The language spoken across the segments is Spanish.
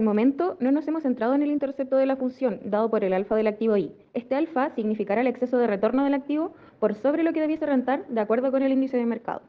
momento no nos hemos centrado en el intercepto de la función dado por el alfa del activo Y. Este alfa significará el exceso de retorno del activo por sobre lo que debiese rentar de acuerdo con el índice de mercado,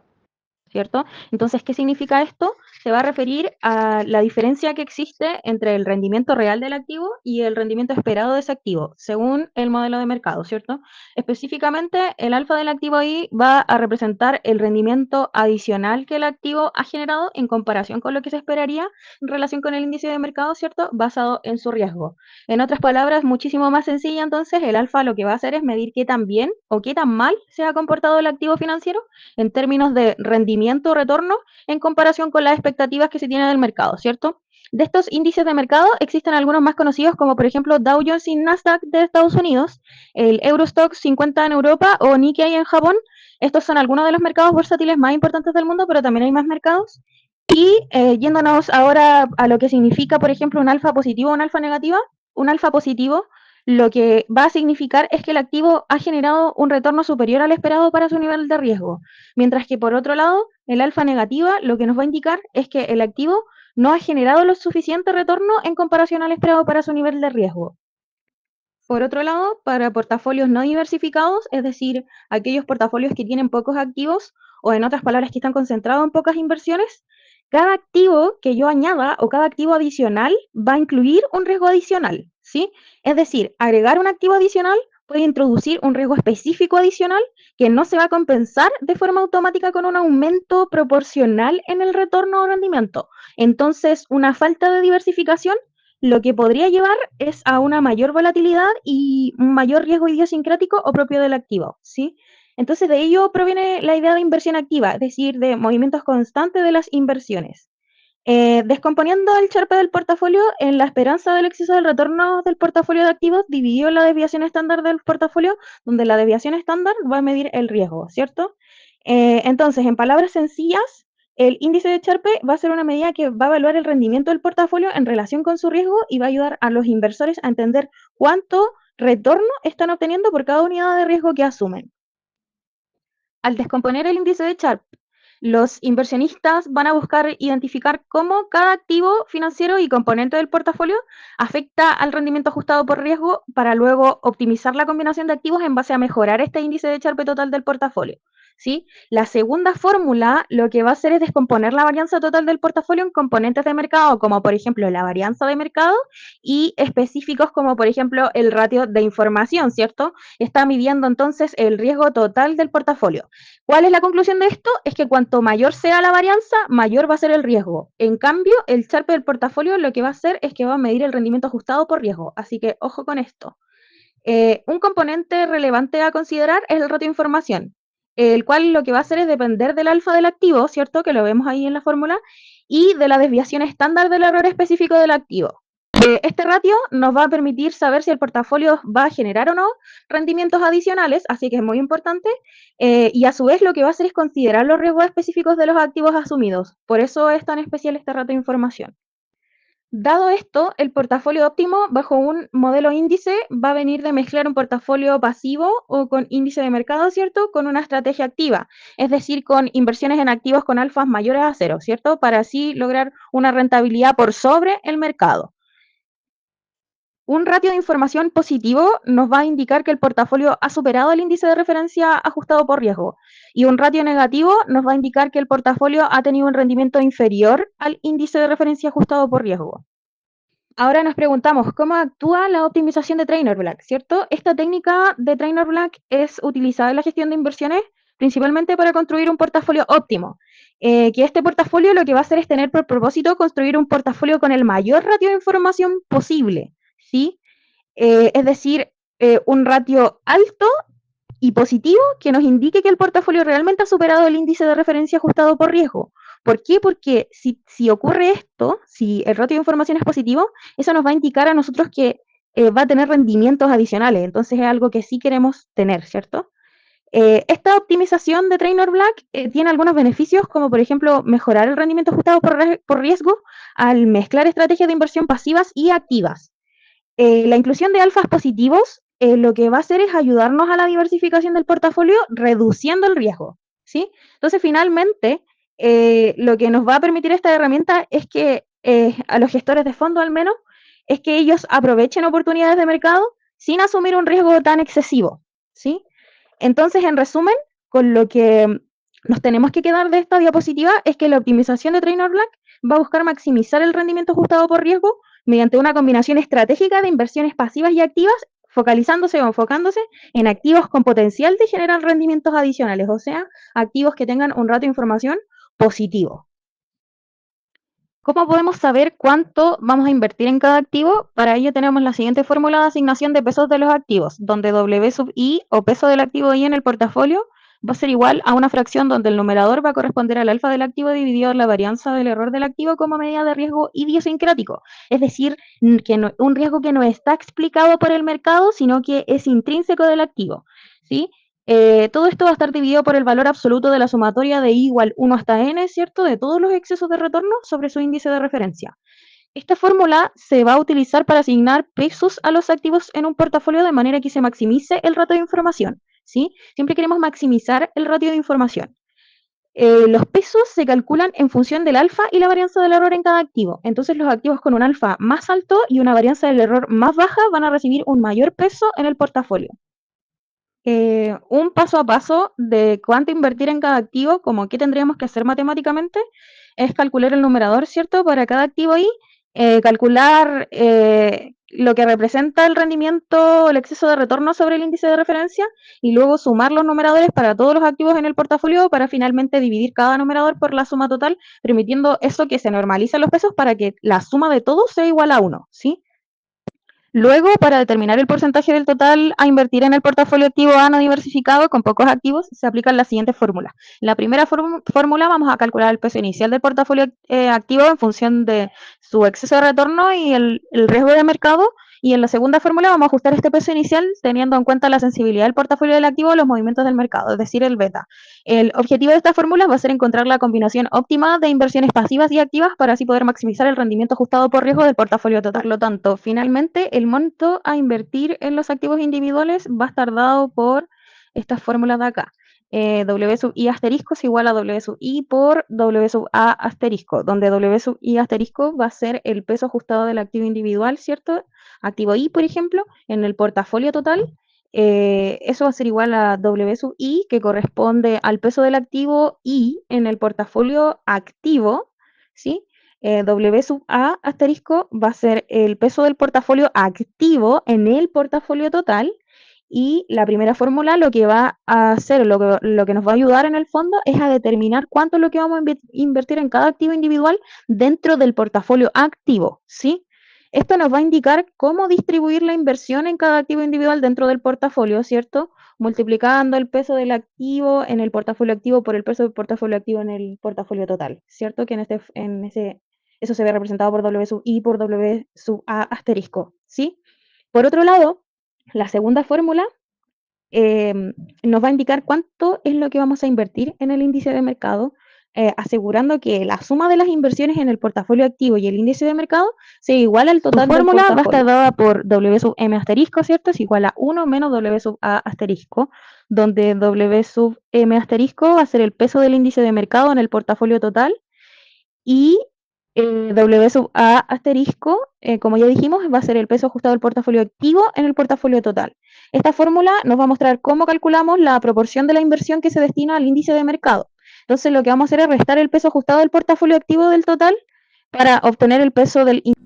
¿cierto? Entonces, ¿qué significa esto? Se va a referir a la diferencia que existe entre el rendimiento real del activo y el rendimiento esperado de ese activo, según el modelo de mercado, ¿cierto? Específicamente, el alfa del activo ahí va a representar el rendimiento adicional que el activo ha generado en comparación con lo que se esperaría en relación con el índice de mercado, ¿cierto? Basado en su riesgo. En otras palabras, muchísimo más sencilla, entonces, el alfa lo que va a hacer es medir qué tan bien o qué tan mal se ha comportado el activo financiero en términos de rendimiento o retorno en comparación con las expectativas que se tienen del mercado, ¿cierto? De estos índices de mercado existen algunos más conocidos como por ejemplo Dow Jones y Nasdaq de Estados Unidos, el Eurostoxx 50 en Europa o Nikkei en Japón. Estos son algunos de los mercados bursátiles más importantes del mundo, pero también hay más mercados. Y yéndonos ahora a lo que significa, por ejemplo, un alfa positivo o un alfa negativa, un alfa positivo lo que va a significar es que el activo ha generado un retorno superior al esperado para su nivel de riesgo, mientras que por otro lado, el alfa negativa lo que nos va a indicar es que el activo no ha generado lo suficiente retorno en comparación al esperado para su nivel de riesgo. Por otro lado, para portafolios no diversificados, es decir, aquellos portafolios que tienen pocos activos o en otras palabras que están concentrados en pocas inversiones, cada activo que yo añada o cada activo adicional va a incluir un riesgo adicional, ¿sí? Es decir, agregar un activo adicional puede introducir un riesgo específico adicional que no se va a compensar de forma automática con un aumento proporcional en el retorno o rendimiento. Entonces, una falta de diversificación lo que podría llevar es a una mayor volatilidad y un mayor riesgo idiosincrático o propio del activo, ¿sí? Entonces de ello proviene la idea de inversión activa, es decir, de movimientos constantes de las inversiones. Descomponiendo el Sharpe del portafolio, en la esperanza del exceso del retorno del portafolio de activos, dividió la desviación estándar del portafolio, donde la desviación estándar va a medir el riesgo, ¿cierto? Entonces, en palabras sencillas, el índice de Sharpe va a ser una medida que va a evaluar el rendimiento del portafolio en relación con su riesgo y va a ayudar a los inversores a entender cuánto retorno están obteniendo por cada unidad de riesgo que asumen. Al descomponer el índice de Sharpe, los inversionistas van a buscar identificar cómo cada activo financiero y componente del portafolio afecta al rendimiento ajustado por riesgo para luego optimizar la combinación de activos en base a mejorar este índice de Sharpe total del portafolio. ¿Sí? La segunda fórmula lo que va a hacer es descomponer la varianza total del portafolio en componentes de mercado, como por ejemplo la varianza de mercado y específicos como por ejemplo el ratio de información, ¿cierto? Está midiendo entonces el riesgo total del portafolio. ¿Cuál es la conclusión de esto? Es que cuanto mayor sea la varianza, mayor va a ser el riesgo. En cambio, el Sharpe del portafolio lo que va a hacer es que va a medir el rendimiento ajustado por riesgo. Así que ojo con esto. Un componente relevante a considerar es el ratio de información, el cual lo que va a hacer es depender del alfa del activo, ¿cierto? Que lo vemos ahí en la fórmula, y de la desviación estándar del error específico del activo. Este ratio nos va a permitir saber si el portafolio va a generar o no rendimientos adicionales, así que es muy importante, y a su vez lo que va a hacer es considerar los riesgos específicos de los activos asumidos. Por eso es tan especial este ratio de información. Dado esto, el portafolio óptimo bajo un modelo índice va a venir de mezclar un portafolio pasivo o con índice de mercado, ¿cierto? Con una estrategia activa, es decir, con inversiones en activos con alfas mayores a cero, ¿cierto? Para así lograr una rentabilidad por sobre el mercado. Un ratio de información positivo nos va a indicar que el portafolio ha superado el índice de referencia ajustado por riesgo y un ratio negativo nos va a indicar que el portafolio ha tenido un rendimiento inferior al índice de referencia ajustado por riesgo. Ahora nos preguntamos, ¿cómo actúa la optimización de Trainer Black? ¿Cierto? Esta técnica de Trainer Black es utilizada en la gestión de inversiones principalmente para construir un portafolio óptimo. Que este portafolio lo que va a hacer es tener por propósito construir un portafolio con el mayor ratio de información posible, ¿sí? Es decir, un ratio alto y positivo que nos indique que el portafolio realmente ha superado el índice de referencia ajustado por riesgo. ¿Por qué? Porque si ocurre esto, si el ratio de información es positivo, eso nos va a indicar a nosotros que va a tener rendimientos adicionales. Entonces es algo que sí queremos tener, ¿cierto? Esta optimización de Trainer Black tiene algunos beneficios, como por ejemplo mejorar el rendimiento ajustado por riesgo al mezclar estrategias de inversión pasivas y activas. La inclusión de alfas positivos lo que va a hacer es ayudarnos a la diversificación del portafolio reduciendo el riesgo, ¿sí? Entonces, finalmente, lo que nos va a permitir esta herramienta es que a los gestores de fondo al menos, es que ellos aprovechen oportunidades de mercado sin asumir un riesgo tan excesivo, ¿sí? Entonces, en resumen, con lo que nos tenemos que quedar de esta diapositiva es que la optimización de Trainer Black va a buscar maximizar el rendimiento ajustado por riesgo mediante una combinación estratégica de inversiones pasivas y activas, focalizándose o enfocándose en activos con potencial de generar rendimientos adicionales, o sea, activos que tengan un ratio de información positivo. ¿Cómo podemos saber cuánto vamos a invertir en cada activo? Para ello tenemos la siguiente fórmula de asignación de pesos de los activos, donde W sub I o peso del activo I en el portafolio va a ser igual a una fracción donde el numerador va a corresponder al alfa del activo dividido en la varianza del error del activo como medida de riesgo idiosincrático. Es decir, que un riesgo que no está explicado por el mercado, sino que es intrínseco del activo, ¿sí? Todo esto va a estar dividido por el valor absoluto de la sumatoria de I igual 1 hasta n, ¿cierto? De todos los excesos de retorno sobre su índice de referencia. Esta fórmula se va a utilizar para asignar pesos a los activos en un portafolio de manera que se maximice el ratio de información, ¿sí? Siempre queremos maximizar el ratio de información. Los pesos se calculan en función del alfa y la varianza del error en cada activo. Entonces, los activos con un alfa más alto y una varianza del error más baja van a recibir un mayor peso en el portafolio. Un paso a paso de cuánto invertir en cada activo, como qué tendríamos que hacer matemáticamente, es calcular el numerador, ¿cierto? Para cada activo ahí, calcular lo que representa el rendimiento, el exceso de retorno sobre el índice de referencia y luego sumar los numeradores para todos los activos en el portafolio para finalmente dividir cada numerador por la suma total, permitiendo eso que se normaliza los pesos para que la suma de todos sea igual a 1, ¿sí? Luego, para determinar el porcentaje del total a invertir en el portafolio activo A no diversificado con pocos activos, se aplican las siguientes fórmulas. En la primera fórmula vamos a calcular el peso inicial del portafolio activo en función de su exceso de retorno y el riesgo de mercado. Y en la segunda fórmula vamos a ajustar este peso inicial teniendo en cuenta la sensibilidad del portafolio del activo a los movimientos del mercado, es decir, el beta. El objetivo de estas fórmulas va a ser encontrar la combinación óptima de inversiones pasivas y activas para así poder maximizar el rendimiento ajustado por riesgo del portafolio total. Por lo tanto, finalmente, el monto a invertir en los activos individuales va a estar dado por estas fórmulas de acá. W sub I asterisco es igual a W sub I por W sub A asterisco, donde W sub I asterisco va a ser el peso ajustado del activo individual, ¿cierto? Activo I, por ejemplo, en el portafolio total, eso va a ser igual a W sub I, que corresponde al peso del activo I en el portafolio activo, ¿sí? W sub A asterisco va a ser el peso del portafolio activo en el portafolio total. Y la primera fórmula lo que va a hacer, lo que nos va a ayudar en el fondo es a determinar cuánto es lo que vamos a invertir en cada activo individual dentro del portafolio activo, ¿sí? Esto nos va a indicar cómo distribuir la inversión en cada activo individual dentro del portafolio, ¿cierto? Multiplicando el peso del activo en el portafolio activo por el peso del portafolio activo en el portafolio total, ¿cierto? Que eso se ve representado por W sub I por W sub A asterisco, ¿sí? Por otro lado, la segunda fórmula nos va a indicar cuánto es lo que vamos a invertir en el índice de mercado, asegurando que la suma de las inversiones en el portafolio activo y el índice de mercado sea igual al total del portafolio. La fórmula va a estar dada por W sub M asterisco, ¿cierto? Es igual a 1 menos W sub A asterisco, donde W sub M asterisco va a ser el peso del índice de mercado en el portafolio total y W sub A asterisco, como ya dijimos, va a ser el peso ajustado del portafolio activo en el portafolio total. Esta fórmula nos va a mostrar cómo calculamos la proporción de la inversión que se destina al índice de mercado. Entonces, lo que vamos a hacer es restar el peso ajustado del portafolio activo del total para obtener el peso del índice.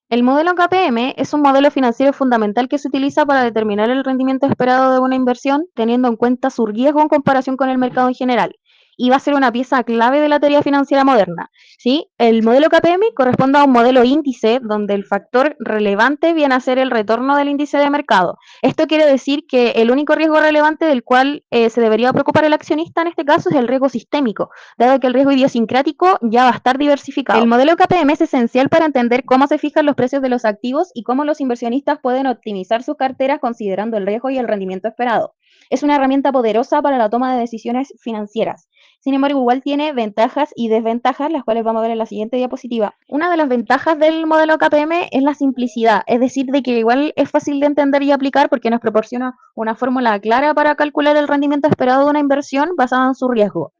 El modelo KPM es un modelo financiero fundamental que se utiliza para determinar el rendimiento esperado de una inversión, teniendo en cuenta su riesgo en comparación con el mercado en general. Y va a ser una pieza clave de la teoría financiera moderna, ¿sí? El modelo KPM corresponde a un modelo índice donde el factor relevante viene a ser el retorno del índice de mercado. Esto quiere decir que el único riesgo relevante del cual se debería preocupar el accionista en este caso es el riesgo sistémico, dado que el riesgo idiosincrático ya va a estar diversificado. El modelo KPM es esencial para entender cómo se fijan los precios de los activos y cómo los inversionistas pueden optimizar sus carteras considerando el riesgo y el rendimiento esperado. Es una herramienta poderosa para la toma de decisiones financieras. Sin embargo, igual tiene ventajas y desventajas, las cuales vamos a ver en la siguiente diapositiva. Una de las ventajas del modelo KPM es la simplicidad, es decir, de que igual es fácil de entender y aplicar porque nos proporciona una fórmula clara para calcular el rendimiento esperado de una inversión basada en su riesgo.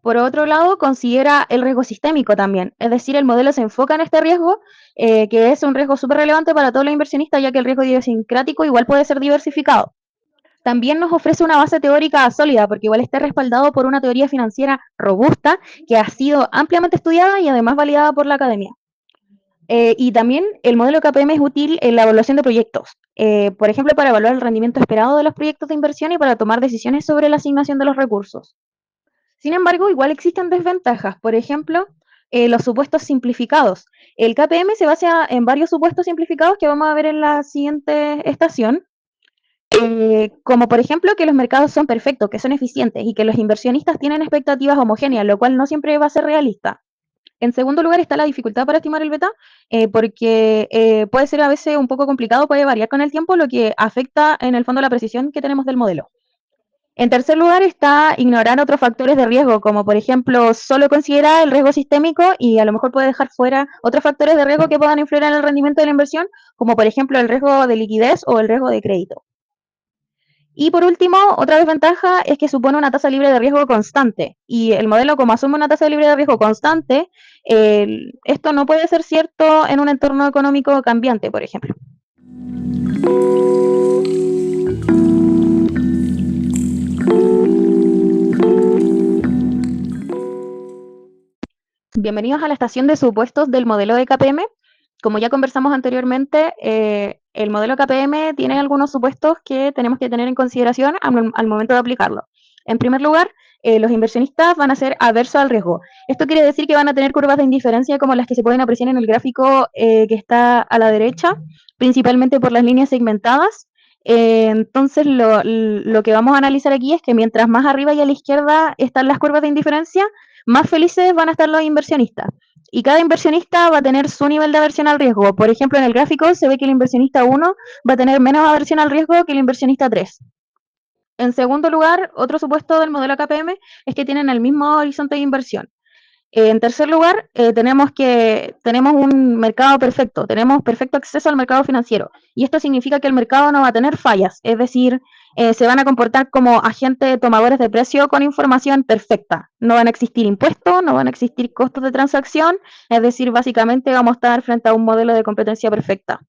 Por otro lado, considera el riesgo sistémico también, es decir, el modelo se enfoca en este riesgo, que es un riesgo súper relevante para todos los inversionistas, ya que el riesgo idiosincrático igual puede ser diversificado. También nos ofrece una base teórica sólida, porque igual está respaldado por una teoría financiera robusta que ha sido ampliamente estudiada y además validada por la academia. Y también el modelo KPM es útil en la evaluación de proyectos, por ejemplo, para evaluar el rendimiento esperado de los proyectos de inversión y para tomar decisiones sobre la asignación de los recursos. Sin embargo, igual existen desventajas. Por ejemplo, los supuestos simplificados. El KPM se basa en varios supuestos simplificados que vamos a ver en la siguiente estación, como por ejemplo que los mercados son perfectos, que son eficientes y que los inversionistas tienen expectativas homogéneas, lo cual no siempre va a ser realista. En segundo lugar está la dificultad para estimar el beta, porque puede ser a veces un poco complicado, puede variar con el tiempo, lo que afecta en el fondo la precisión que tenemos del modelo. En tercer lugar está ignorar otros factores de riesgo, como por ejemplo solo considerar el riesgo sistémico y a lo mejor puede dejar fuera otros factores de riesgo que puedan influir en el rendimiento de la inversión, como por ejemplo el riesgo de liquidez o el riesgo de crédito. Y por último, otra desventaja es que supone una tasa libre de riesgo constante. Y el modelo, como asume una tasa libre de riesgo constante, esto no puede ser cierto en un entorno económico cambiante, por ejemplo. Bienvenidos a la estación de supuestos del modelo de KPM. Como ya conversamos anteriormente, el modelo KPM tiene algunos supuestos que tenemos que tener en consideración al momento de aplicarlo. En primer lugar, los inversionistas van a ser aversos al riesgo. Esto quiere decir que van a tener curvas de indiferencia como las que se pueden apreciar en el gráfico que está a la derecha, principalmente por las líneas segmentadas. Entonces, lo que vamos a analizar aquí es que mientras más arriba y a la izquierda están las curvas de indiferencia, más felices van a estar los inversionistas. Y cada inversionista va a tener su nivel de aversión al riesgo. Por ejemplo, en el gráfico se ve que el inversionista 1 va a tener menos aversión al riesgo que el inversionista 3. En segundo lugar, otro supuesto del modelo KPM es que tienen el mismo horizonte de inversión. En tercer lugar, tenemos un mercado perfecto, tenemos perfecto acceso al mercado financiero. Y esto significa que el mercado no va a tener fallas, es decir, se van a comportar como agentes tomadores de precio con información perfecta. No van a existir impuestos, no van a existir costos de transacción, es decir, básicamente vamos a estar frente a un modelo de competencia perfecta.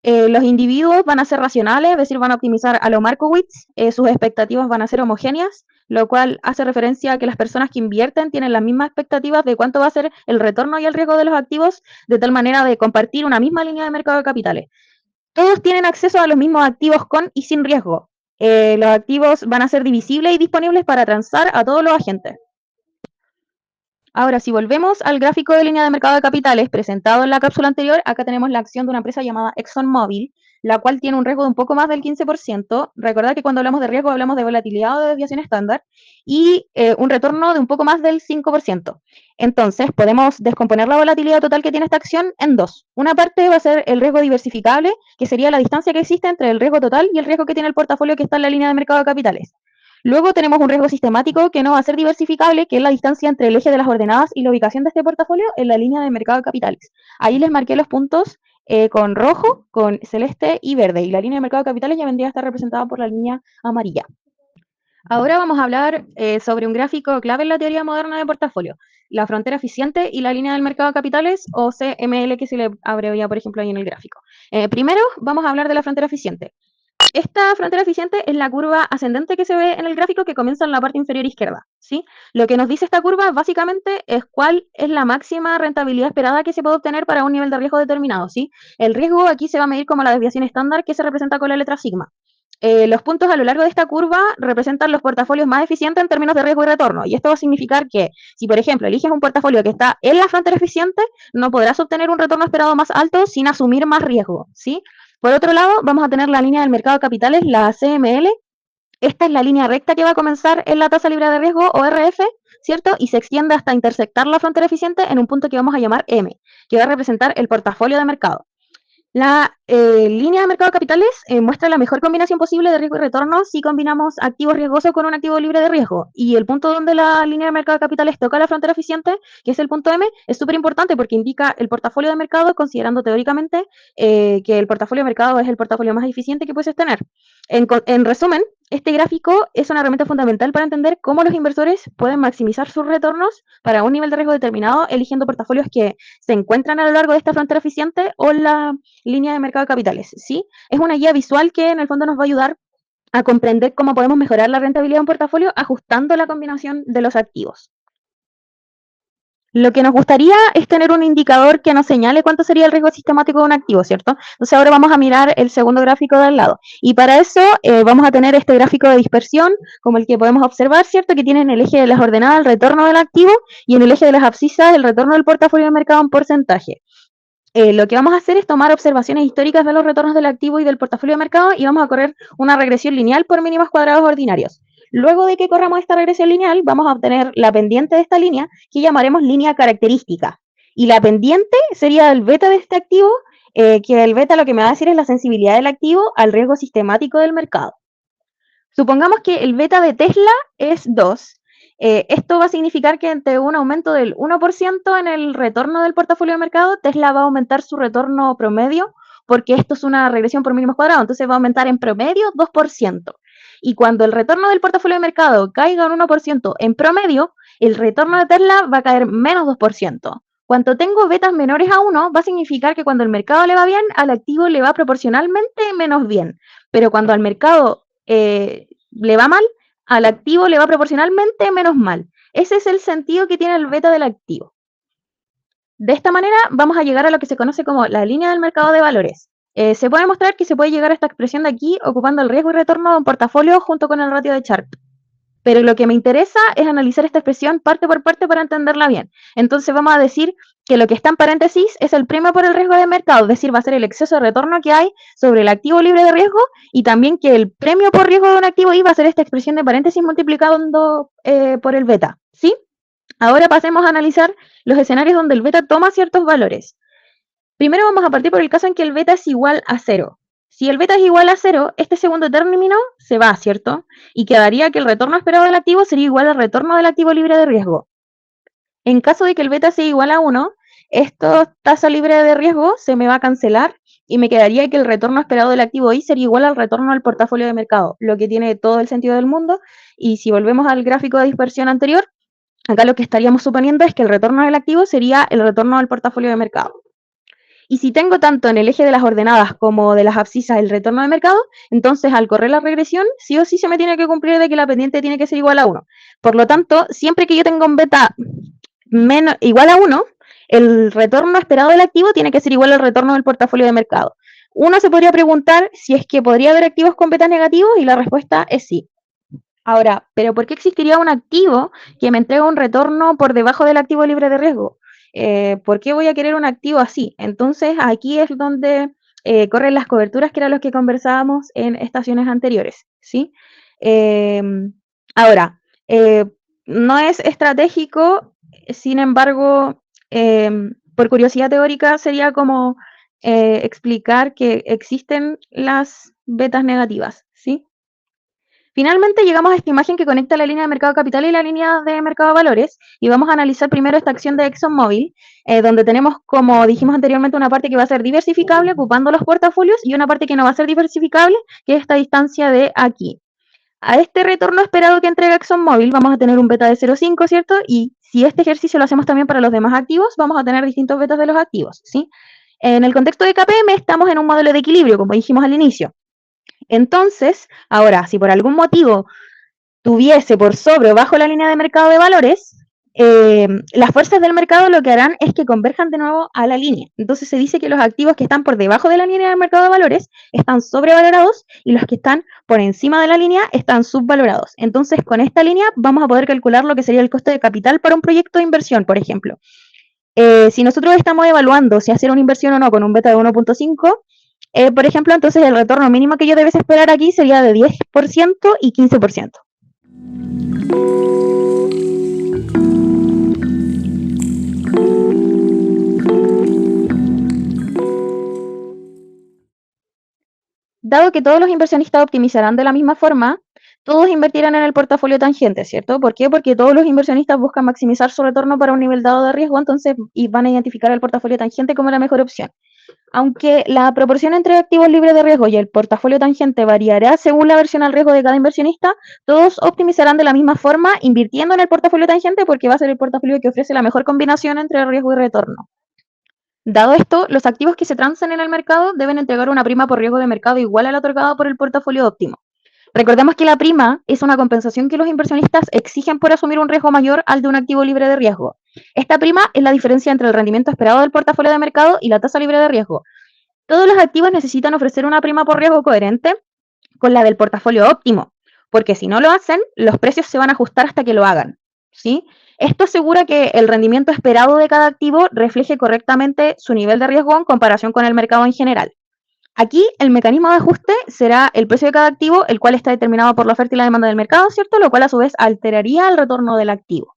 Los individuos van a ser racionales, es decir, van a optimizar a lo Markowitz, sus expectativas van a ser homogéneas, lo cual hace referencia a que las personas que invierten tienen las mismas expectativas de cuánto va a ser el retorno y el riesgo de los activos, de tal manera de compartir una misma línea de mercado de capitales. Todos tienen acceso a los mismos activos con y sin riesgo. Los activos van a ser divisibles y disponibles para transar a todos los agentes. Ahora, si volvemos al gráfico de línea de mercado de capitales presentado en la cápsula anterior, acá tenemos la acción de una empresa llamada ExxonMobil, la cual tiene un riesgo de un poco más del 15%. Recordad que cuando hablamos de riesgo hablamos de volatilidad o de desviación estándar y un retorno de un poco más del 5%. Entonces, podemos descomponer la volatilidad total que tiene esta acción en dos. Una parte va a ser el riesgo diversificable, que sería la distancia que existe entre el riesgo total y el riesgo que tiene el portafolio que está en la línea de mercado de capitales. Luego tenemos un riesgo sistemático que no va a ser diversificable, que es la distancia entre el eje de las ordenadas y la ubicación de este portafolio en la línea de mercado de capitales. Ahí les marqué los puntos con rojo, con celeste y verde, y la línea de mercado de capitales ya vendría a estar representada por la línea amarilla. Ahora vamos a hablar sobre un gráfico clave en la teoría moderna de portafolio, la frontera eficiente y la línea del mercado de capitales, o CML, que se le abrevia, por ejemplo, ahí en el gráfico. Primero vamos a hablar de la frontera eficiente. Esta frontera eficiente es la curva ascendente que se ve en el gráfico que comienza en la parte inferior izquierda, ¿sí? Lo que nos dice esta curva básicamente es cuál es la máxima rentabilidad esperada que se puede obtener para un nivel de riesgo determinado, ¿sí? El riesgo aquí se va a medir como la desviación estándar que se representa con la letra sigma. Los puntos a lo largo de esta curva representan los portafolios más eficientes en términos de riesgo y retorno. Y esto va a significar que si, por ejemplo, eliges un portafolio que está en la frontera eficiente, no podrás obtener un retorno esperado más alto sin asumir más riesgo, ¿sí? Por otro lado, vamos a tener la línea del mercado de capitales, la CML. Esta es la línea recta que va a comenzar en la tasa libre de riesgo, o RF, ¿cierto? Y se extiende hasta intersectar la frontera eficiente en un punto que vamos a llamar M, que va a representar el portafolio de mercado. La línea de mercado de capitales muestra la mejor combinación posible de riesgo y retorno si combinamos activos riesgosos con un activo libre de riesgo. Y el punto donde la línea de mercado de capitales toca la frontera eficiente, que es el punto M, es súper importante porque indica el portafolio de mercado, considerando teóricamente que el portafolio de mercado es el portafolio más eficiente que puedes tener. En resumen, este gráfico es una herramienta fundamental para entender cómo los inversores pueden maximizar sus retornos para un nivel de riesgo determinado, eligiendo portafolios que se encuentran a lo largo de esta frontera eficiente o la línea de mercado de capitales, ¿sí? Es una guía visual que en el fondo nos va a ayudar a comprender cómo podemos mejorar la rentabilidad de un portafolio ajustando la combinación de los activos. Lo que nos gustaría es tener un indicador que nos señale cuánto sería el riesgo sistemático de un activo, ¿cierto? Entonces ahora vamos a mirar el segundo gráfico de al lado. Y para eso vamos a tener este gráfico de dispersión, como el que podemos observar, ¿cierto? Que tiene en el eje de las ordenadas el retorno del activo y en el eje de las abscisas el retorno del portafolio de mercado en porcentaje. Lo que vamos a hacer es tomar observaciones históricas de los retornos del activo y del portafolio de mercado y vamos a correr una regresión lineal por mínimos cuadrados ordinarios. Luego de que corramos esta regresión lineal, vamos a obtener la pendiente de esta línea, que llamaremos línea característica. Y la pendiente sería el beta de este activo, que el beta lo que me va a decir es la sensibilidad del activo al riesgo sistemático del mercado. Supongamos que el beta de Tesla es 2. Esto va a significar que ante un aumento del 1% en el retorno del portafolio de mercado, Tesla va a aumentar su retorno promedio, porque esto es una regresión por mínimos cuadrados, entonces va a aumentar en promedio 2%. Y cuando el retorno del portafolio de mercado caiga un 1% en promedio, el retorno de Tesla va a caer menos 2%. Cuando tengo betas menores a 1, va a significar que cuando el mercado le va bien, al activo le va proporcionalmente menos bien. Pero cuando al mercado le va mal, al activo le va proporcionalmente menos mal. Ese es el sentido que tiene el beta del activo. De esta manera vamos a llegar a lo que se conoce como la línea del mercado de valores. Se puede mostrar que se puede llegar a esta expresión de aquí ocupando el riesgo y retorno de un portafolio junto con el ratio de Sharpe. Pero lo que me interesa es analizar esta expresión parte por parte para entenderla bien. Entonces vamos a decir que lo que está en paréntesis es el premio por el riesgo de mercado, es decir, va a ser el exceso de retorno que hay sobre el activo libre de riesgo y también que el premio por riesgo de un activo I va a ser esta expresión de paréntesis multiplicando por el beta, ¿sí? Ahora pasemos a analizar los escenarios donde el beta toma ciertos valores. Primero vamos a partir por el caso en que el beta es igual a 0. Si el beta es igual a 0, este segundo término se va, ¿cierto? Y quedaría que el retorno esperado del activo sería igual al retorno del activo libre de riesgo. En caso de que el beta sea igual a 1, esta tasa libre de riesgo se me va a cancelar y me quedaría que el retorno esperado del activo I sería igual al retorno del portafolio de mercado, lo que tiene todo el sentido del mundo. Y si volvemos al gráfico de dispersión anterior, acá lo que estaríamos suponiendo es que el retorno del activo sería el retorno del portafolio de mercado. Y si tengo tanto en el eje de las ordenadas como de las abscisas el retorno de mercado, entonces al correr la regresión, sí o sí se me tiene que cumplir de que la pendiente tiene que ser igual a 1. Por lo tanto, siempre que yo tenga un beta igual a 1, el retorno esperado del activo tiene que ser igual al retorno del portafolio de mercado. Uno se podría preguntar si es que podría haber activos con betas negativos y la respuesta es sí. Ahora, ¿pero por qué existiría un activo que me entrega un retorno por debajo del activo libre de riesgo? ¿Por qué voy a querer un activo así? Entonces, aquí es donde corren las coberturas, que eran los que conversábamos en estaciones anteriores, ¿sí? Eh, ahora, no es estratégico, sin embargo, por curiosidad teórica, sería como explicar que existen las betas negativas, ¿sí? Finalmente llegamos a esta imagen que conecta la línea de mercado capital y la línea de mercado de valores y vamos a analizar primero esta acción de ExxonMobil, donde tenemos, como dijimos anteriormente, una parte que va a ser diversificable ocupando los portafolios y una parte que no va a ser diversificable, que es esta distancia de aquí. A este retorno esperado que entrega ExxonMobil vamos a tener un beta de 0,5, ¿cierto? Y si este ejercicio lo hacemos también para los demás activos, vamos a tener distintos betas de los activos, ¿sí? En el contexto de KPM estamos en un modelo de equilibrio, como dijimos al inicio. Entonces, ahora, si por algún motivo tuviese por sobre o bajo la línea de mercado de valores, las fuerzas del mercado lo que harán es que converjan de nuevo a la línea. Entonces se dice que los activos que están por debajo de la línea del mercado de valores están sobrevalorados y los que están por encima de la línea están subvalorados. Entonces con esta línea vamos a poder calcular lo que sería el coste de capital para un proyecto de inversión, por ejemplo. Si nosotros estamos evaluando si hacer una inversión o no con un beta de 1.5, por ejemplo, entonces el retorno mínimo que yo debes esperar aquí sería de 10% y 15%. dado que todos los inversionistas optimizarán de la misma forma, todos invertirán en el portafolio tangente, ¿cierto? ¿Por qué? Porque todos los inversionistas buscan maximizar su retorno para un nivel dado de riesgo, entonces, y van a identificar el portafolio tangente como la mejor opción. Aunque la proporción entre activos libres de riesgo y el portafolio tangente variará según la versión al riesgo de cada inversionista, todos optimizarán de la misma forma invirtiendo en el portafolio tangente porque va a ser el portafolio que ofrece la mejor combinación entre riesgo y retorno. Dado esto, los activos que se transan en el mercado deben entregar una prima por riesgo de mercado igual a la otorgada por el portafolio óptimo. Recordemos que la prima es una compensación que los inversionistas exigen por asumir un riesgo mayor al de un activo libre de riesgo. Esta prima es la diferencia entre el rendimiento esperado del portafolio de mercado y la tasa libre de riesgo. Todos los activos necesitan ofrecer una prima por riesgo coherente con la del portafolio óptimo, porque si no lo hacen, los precios se van a ajustar hasta que lo hagan, ¿sí? Esto asegura que el rendimiento esperado de cada activo refleje correctamente su nivel de riesgo en comparación con el mercado en general. Aquí el mecanismo de ajuste será el precio de cada activo, el cual está determinado por la oferta y la demanda del mercado, ¿cierto? Lo cual a su vez alteraría el retorno del activo.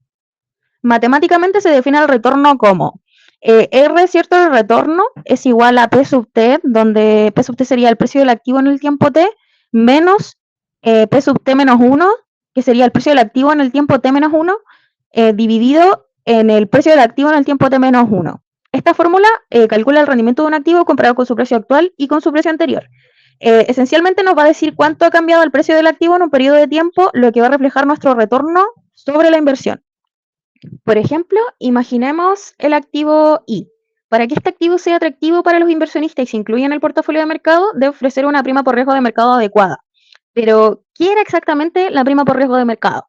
Matemáticamente se define el retorno como R, ¿cierto? El retorno es igual a P sub T, donde P sub T sería el precio del activo en el tiempo T, menos P sub T menos 1, que sería el precio del activo en el tiempo T menos 1, dividido en el precio del activo en el tiempo T menos 1. Esta fórmula calcula el rendimiento de un activo comparado con su precio actual y con su precio anterior. Esencialmente nos va a decir cuánto ha cambiado el precio del activo en un periodo de tiempo, lo que va a reflejar nuestro retorno sobre la inversión. Por ejemplo, imaginemos el activo I. Para que este activo sea atractivo para los inversionistas y se incluya en el portafolio de mercado, debe ofrecer una prima por riesgo de mercado adecuada. Pero, ¿qué era exactamente la prima por riesgo de mercado?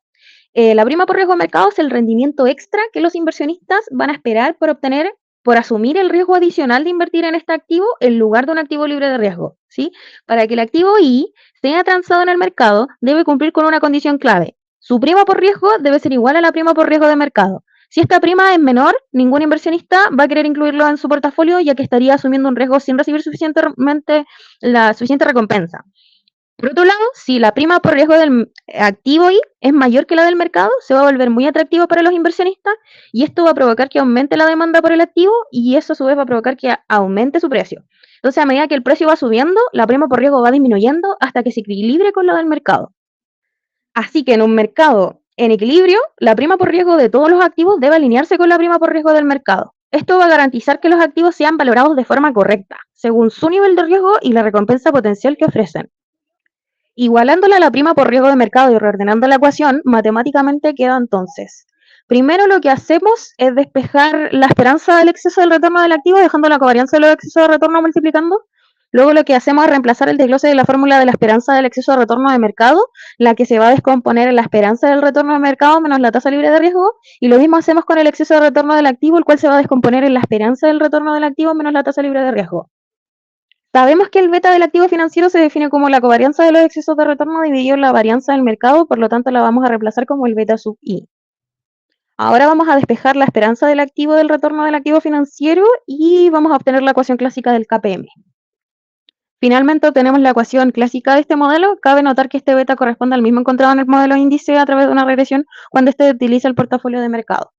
La prima por riesgo de mercado es el rendimiento extra que los inversionistas van a esperar por obtener por asumir el riesgo adicional de invertir en este activo en lugar de un activo libre de riesgo, ¿sí? Para que el activo I sea transado en el mercado, debe cumplir con una condición clave. Su prima por riesgo debe ser igual a la prima por riesgo de mercado. Si esta prima es menor, ningún inversionista va a querer incluirlo en su portafolio, ya que estaría asumiendo un riesgo sin recibir la suficiente recompensa. Por otro lado, si la prima por riesgo del activo I es mayor que la del mercado, se va a volver muy atractivo para los inversionistas y esto va a provocar que aumente la demanda por el activo y eso a su vez va a provocar que aumente su precio. Entonces, a medida que el precio va subiendo, la prima por riesgo va disminuyendo hasta que se equilibre con la del mercado. Así que en un mercado en equilibrio, la prima por riesgo de todos los activos debe alinearse con la prima por riesgo del mercado. Esto va a garantizar que los activos sean valorados de forma correcta, según su nivel de riesgo y la recompensa potencial que ofrecen. Igualándola a la prima por riesgo de mercado y reordenando la ecuación, matemáticamente queda entonces. Primero lo que hacemos es despejar la esperanza del exceso del retorno del activo, dejando la covarianza de los excesos de retorno multiplicando. Luego lo que hacemos es reemplazar el desglose de la fórmula de la esperanza del exceso de retorno de mercado, la que se va a descomponer en la esperanza del retorno de mercado menos la tasa libre de riesgo, y lo mismo hacemos con el exceso de retorno del activo, el cual se va a descomponer en la esperanza del retorno del activo menos la tasa libre de riesgo. Sabemos que el beta del activo financiero se define como la covarianza de los excesos de retorno dividido en la varianza del mercado, por lo tanto la vamos a reemplazar como el beta sub i. Ahora vamos a despejar la esperanza del activo del retorno del activo financiero y vamos a obtener la ecuación clásica del KPM. Finalmente obtenemos la ecuación clásica de este modelo. Cabe notar que este beta corresponde al mismo encontrado en el modelo índice a través de una regresión cuando este utiliza el portafolio de mercado.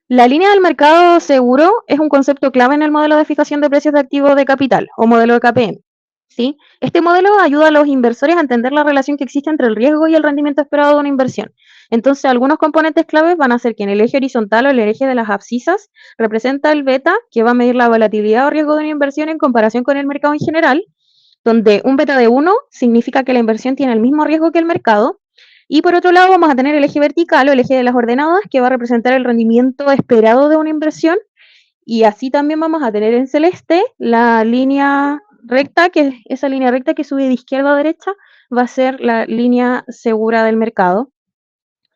La línea del mercado seguro es un concepto clave en el modelo de fijación de precios de activos de capital o modelo de KPM. ¿Sí? Este modelo ayuda a los inversores a entender la relación que existe entre el riesgo y el rendimiento esperado de una inversión. Entonces, algunos componentes claves van a ser que en el eje horizontal o el eje de las abscisas representa el beta, que va a medir la volatilidad o riesgo de una inversión en comparación con el mercado en general, donde un beta de 1 significa que la inversión tiene el mismo riesgo que el mercado. Y por otro lado vamos a tener el eje vertical o el eje de las ordenadas, que va a representar el rendimiento esperado de una inversión. Y así también vamos a tener en celeste la línea recta, que esa línea recta que sube de izquierda a derecha va a ser la línea segura del mercado,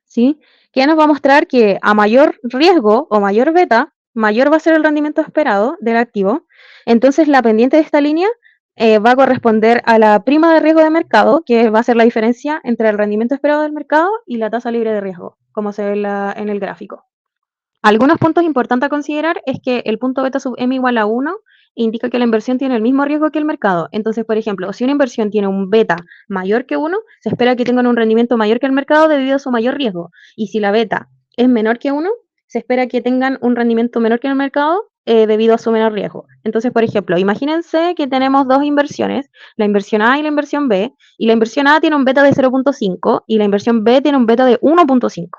¿sí? Que nos va a mostrar que a mayor riesgo o mayor beta, mayor va a ser el rendimiento esperado del activo. Entonces la pendiente de esta línea va a corresponder a la prima de riesgo de mercado, que va a ser la diferencia entre el rendimiento esperado del mercado y la tasa libre de riesgo, como se ve en el gráfico. Algunos puntos importantes a considerar es que el punto beta sub m igual a 1 indica que la inversión tiene el mismo riesgo que el mercado. Entonces, por ejemplo, si una inversión tiene un beta mayor que 1, se espera que tengan un rendimiento mayor que el mercado debido a su mayor riesgo. Y si la beta es menor que 1, se espera que tengan un rendimiento menor que el mercado debido a su menor riesgo. Entonces, por ejemplo, imagínense que tenemos dos inversiones, la inversión A y la inversión B, y la inversión A tiene un beta de 0.5 y la inversión B tiene un beta de 1.5.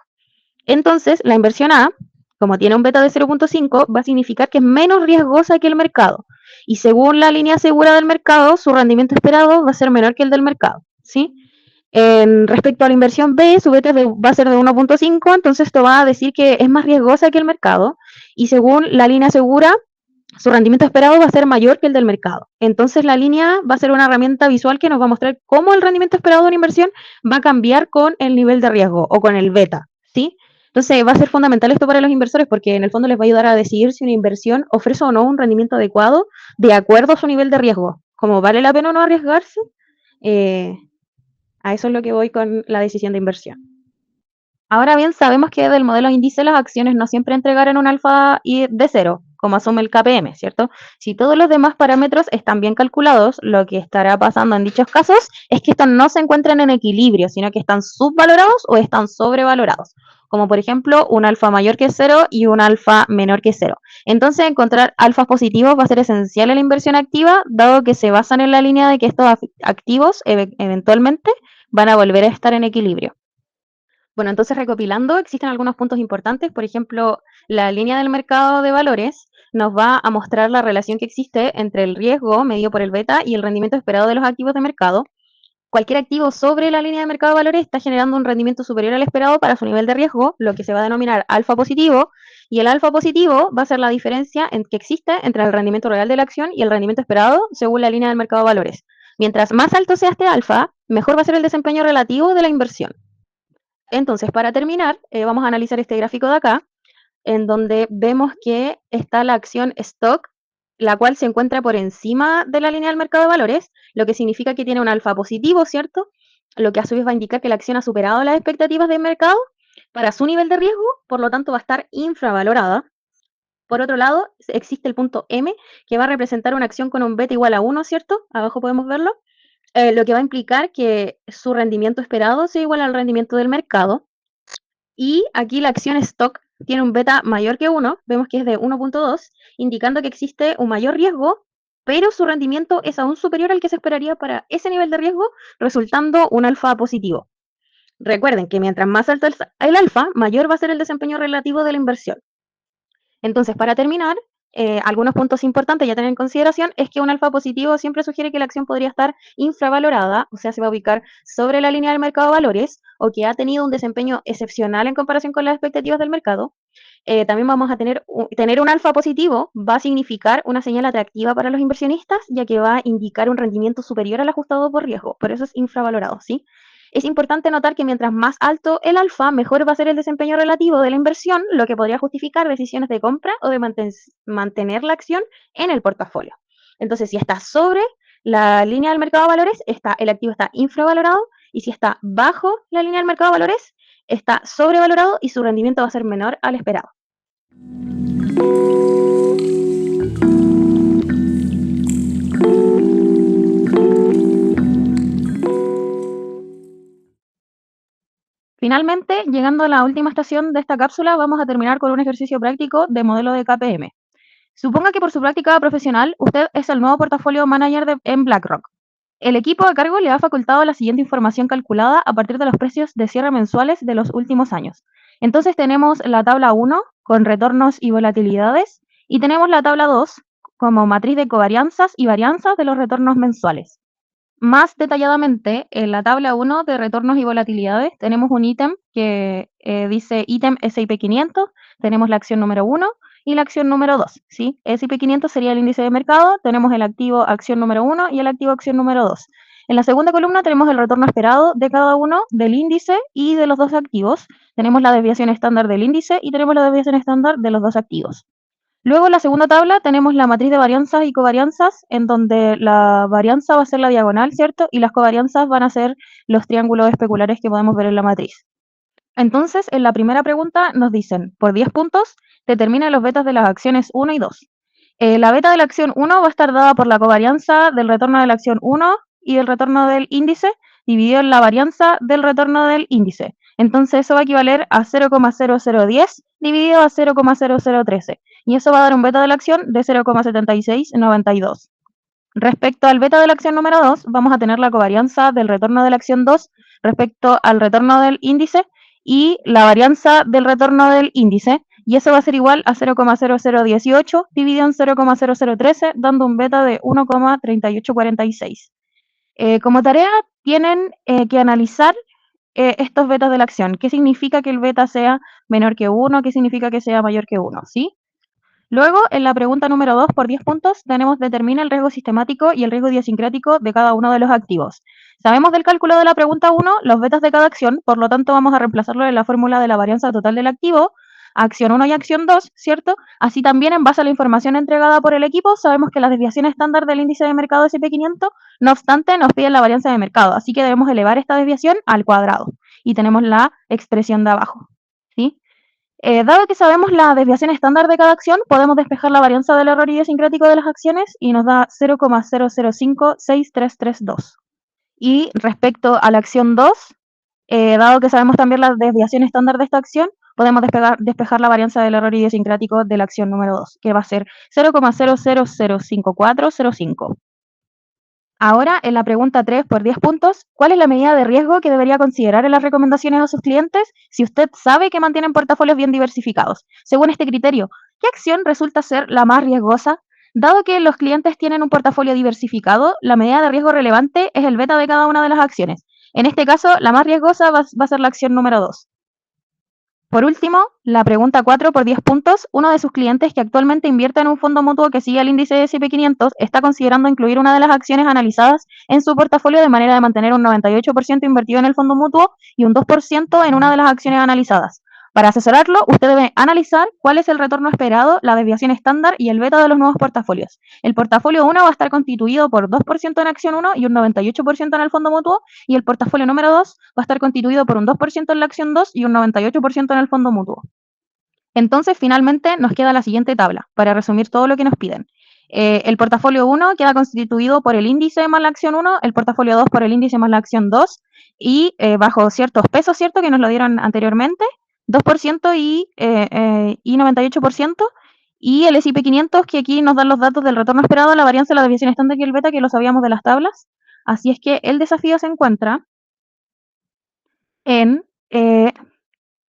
Entonces, la inversión A, como tiene un beta de 0.5, va a significar que es menos riesgosa que el mercado. Y según la línea segura del mercado, su rendimiento esperado va a ser menor que el del mercado, ¿sí? Respecto a la inversión B, su beta va a ser de 1.5, entonces esto va a decir que es más riesgosa que el mercado. Y según la línea segura, su rendimiento esperado va a ser mayor que el del mercado. Entonces la línea va a ser una herramienta visual que nos va a mostrar cómo el rendimiento esperado de una inversión va a cambiar con el nivel de riesgo o con el beta, ¿sí? Entonces va a ser fundamental esto para los inversores porque en el fondo les va a ayudar a decidir si una inversión ofrece o no un rendimiento adecuado de acuerdo a su nivel de riesgo. Como vale la pena o no arriesgarse, a eso es lo que voy con la decisión de inversión. Ahora bien, sabemos que del modelo índice las acciones no siempre entregarán un alfa de cero, como asume el KPM, ¿cierto? Si todos los demás parámetros están bien calculados, lo que estará pasando en dichos casos es que estos no se encuentran en equilibrio, sino que están subvalorados o están sobrevalorados, como por ejemplo un alfa mayor que cero y un alfa menor que cero. Entonces, encontrar alfas positivos va a ser esencial en la inversión activa, dado que se basan en la línea de que estos activos eventualmente van a volver a estar en equilibrio. Bueno, entonces recopilando, existen algunos puntos importantes. Por ejemplo, la línea del mercado de valores nos va a mostrar la relación que existe entre el riesgo medido por el beta y el rendimiento esperado de los activos de mercado. Cualquier activo sobre la línea de mercado de valores está generando un rendimiento superior al esperado para su nivel de riesgo, lo que se va a denominar alfa positivo, y el alfa positivo va a ser la diferencia que existe entre el rendimiento real de la acción y el rendimiento esperado según la línea del mercado de valores. Mientras más alto sea este alfa, mejor va a ser el desempeño relativo de la inversión. Entonces, para terminar, vamos a analizar este gráfico de acá, en donde vemos que está la acción stock, la cual se encuentra por encima de la línea del mercado de valores, lo que significa que tiene un alfa positivo, ¿cierto? Lo que a su vez va a indicar que la acción ha superado las expectativas del mercado para su nivel de riesgo, por lo tanto va a estar infravalorada. Por otro lado, existe el punto M, que va a representar una acción con un beta igual a 1, ¿cierto? Abajo podemos verlo. Lo que va a implicar que su rendimiento esperado sea igual al rendimiento del mercado. Y aquí la acción stock tiene un beta mayor que 1, vemos que es de 1.2, indicando que existe un mayor riesgo, pero su rendimiento es aún superior al que se esperaría para ese nivel de riesgo, resultando un alfa positivo. Recuerden que mientras más alto el alfa, mayor va a ser el desempeño relativo de la inversión. Entonces, para terminar, algunos puntos importantes ya tener en consideración es que un alfa positivo siempre sugiere que la acción podría estar infravalorada, o sea, se va a ubicar sobre la línea del mercado de valores o que ha tenido un desempeño excepcional en comparación con las expectativas del mercado. También vamos a tener un alfa positivo, va a significar una señal atractiva para los inversionistas, ya que va a indicar un rendimiento superior al ajustado por riesgo, por eso es infravalorado, ¿sí? Es importante notar que mientras más alto el alfa, mejor va a ser el desempeño relativo de la inversión, lo que podría justificar decisiones de compra o de mantener la acción en el portafolio. Entonces, si está sobre la línea del mercado de valores, el activo está infravalorado, y si está bajo la línea del mercado de valores, está sobrevalorado y su rendimiento va a ser menor al esperado. Finalmente, llegando a la última estación de esta cápsula, vamos a terminar con un ejercicio práctico de modelo de KPM. Suponga que por su práctica profesional, usted es el nuevo portafolio manager en BlackRock. El equipo a cargo le ha facultado la siguiente información calculada a partir de los precios de cierre mensuales de los últimos años. Entonces tenemos la tabla 1 con retornos y volatilidades y tenemos la tabla 2 como matriz de covarianzas y varianzas de los retornos mensuales. Más detalladamente, en la tabla 1 de retornos y volatilidades tenemos un ítem que dice ítem S&P 500, tenemos la acción número 1 y la acción número 2, ¿sí? S&P 500 sería el índice de mercado, tenemos el activo acción número 1 y el activo acción número 2. En la segunda columna tenemos el retorno esperado de cada uno del índice y de los dos activos. Tenemos la desviación estándar del índice y tenemos la desviación estándar de los dos activos. Luego en la segunda tabla tenemos la matriz de varianzas y covarianzas, en donde la varianza va a ser la diagonal, ¿cierto? Y las covarianzas van a ser los triángulos especulares que podemos ver en la matriz. Entonces, en la primera pregunta nos dicen, por 10 puntos, determina los betas de las acciones 1 y 2. La beta de la acción 1 va a estar dada por la covarianza del retorno de la acción 1 y el retorno del índice, dividido en la varianza del retorno del índice. Entonces eso va a equivaler a 0,0010 dividido a 0,0013. y eso va a dar un beta de la acción de 0,7692. Respecto al beta de la acción número 2, vamos a tener la covarianza del retorno de la acción 2 respecto al retorno del índice y la varianza del retorno del índice, y eso va a ser igual a 0,0018 dividido en 0,0013, dando un beta de 1,3846. Como tarea tienen que analizar estos betas de la acción. ¿Qué significa que el beta sea menor que 1? ¿Qué significa que sea mayor que 1? ¿Sí? Luego, en la pregunta número 2, por 10 puntos, tenemos determina el riesgo sistemático y el riesgo idiosincrático de cada uno de los activos. Sabemos del cálculo de la pregunta 1 los betas de cada acción, por lo tanto vamos a reemplazarlo en la fórmula de la varianza total del activo, acción 1 y acción 2, ¿cierto? Así también, en base a la información entregada por el equipo, sabemos que la desviación estándar del índice de mercado SP500, no obstante, nos piden la varianza de mercado, así que debemos elevar esta desviación al cuadrado. Y tenemos la expresión de abajo, ¿sí? Dado que sabemos la desviación estándar de cada acción, podemos despejar la varianza del error idiosincrático de las acciones y nos da 0,00563332. Y respecto a la acción 2, dado que sabemos también la desviación estándar de esta acción, podemos despejar la varianza del error idiosincrático de la acción número 2, que va a ser 0,005405. Ahora, en la pregunta 3 por 10 puntos, ¿cuál es la medida de riesgo que debería considerar en las recomendaciones a sus clientes si usted sabe que mantienen portafolios bien diversificados? Según este criterio, ¿qué acción resulta ser la más riesgosa? Dado que los clientes tienen un portafolio diversificado, la medida de riesgo relevante es el beta de cada una de las acciones. En este caso, la más riesgosa va a ser la acción número 2. Por último, la pregunta 4 por 10 puntos, uno de sus clientes que actualmente invierte en un fondo mutuo que sigue el índice de SP500 está considerando incluir una de las acciones analizadas en su portafolio de manera de mantener un 98% invertido en el fondo mutuo y un 2% en una de las acciones analizadas. Para asesorarlo, usted debe analizar cuál es el retorno esperado, la desviación estándar y el beta de los nuevos portafolios. El portafolio 1 va a estar constituido por 2% en acción 1 y un 98% en el fondo mutuo, y el portafolio número 2 va a estar constituido por un 2% en la acción 2 y un 98% en el fondo mutuo. Entonces, finalmente, nos queda la siguiente tabla, para resumir todo lo que nos piden. El portafolio 1 queda constituido por el índice más la acción 1, el portafolio 2 por el índice más la acción 2, y bajo ciertos pesos, ¿cierto?, que nos lo dieron anteriormente, 2% y 98%, y el S&P 500, que aquí nos dan los datos del retorno esperado, la varianza, la desviación estándar y el beta, que lo sabíamos de las tablas. Así es que el desafío se encuentra en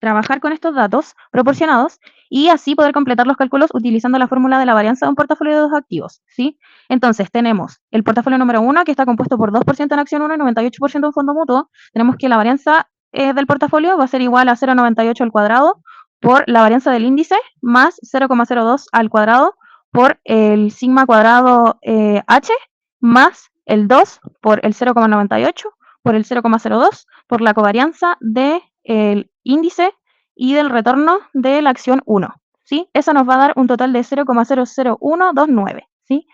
trabajar con estos datos proporcionados y así poder completar los cálculos utilizando la fórmula de la varianza de un portafolio de dos activos, ¿sí? Entonces, tenemos el portafolio número 1, que está compuesto por 2% en acción 1 y 98% en fondo mutuo. Tenemos que la varianza del portafolio va a ser igual a 0,98 al cuadrado por la varianza del índice más 0,02 al cuadrado por el sigma cuadrado h más el 2 por el 0,98 por el 0,02 por la covarianza del índice y del retorno de la acción 1, ¿sí? Eso nos va a dar un total de 0,00129, ¿sí?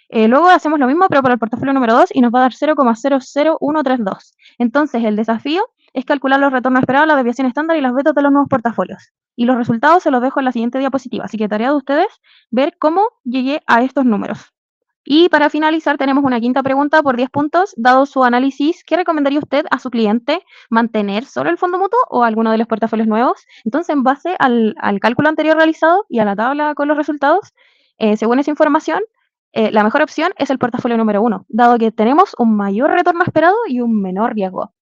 Luego hacemos lo mismo, pero para el portafolio número 2 y nos va a dar 0,00132. Entonces, el desafío es calcular los retornos esperados, la desviación estándar y los betas de los nuevos portafolios. Y los resultados se los dejo en la siguiente diapositiva. Así que tarea de ustedes ver cómo llegué a estos números. Y para finalizar, tenemos una quinta pregunta por 10 puntos. Dado su análisis, ¿qué recomendaría usted a su cliente? ¿Mantener solo el fondo mutuo o alguno de los portafolios nuevos? Entonces, en base al cálculo anterior realizado y a la tabla con los resultados, según esa información, la mejor opción es el portafolio número 1, dado que tenemos un mayor retorno esperado y un menor riesgo.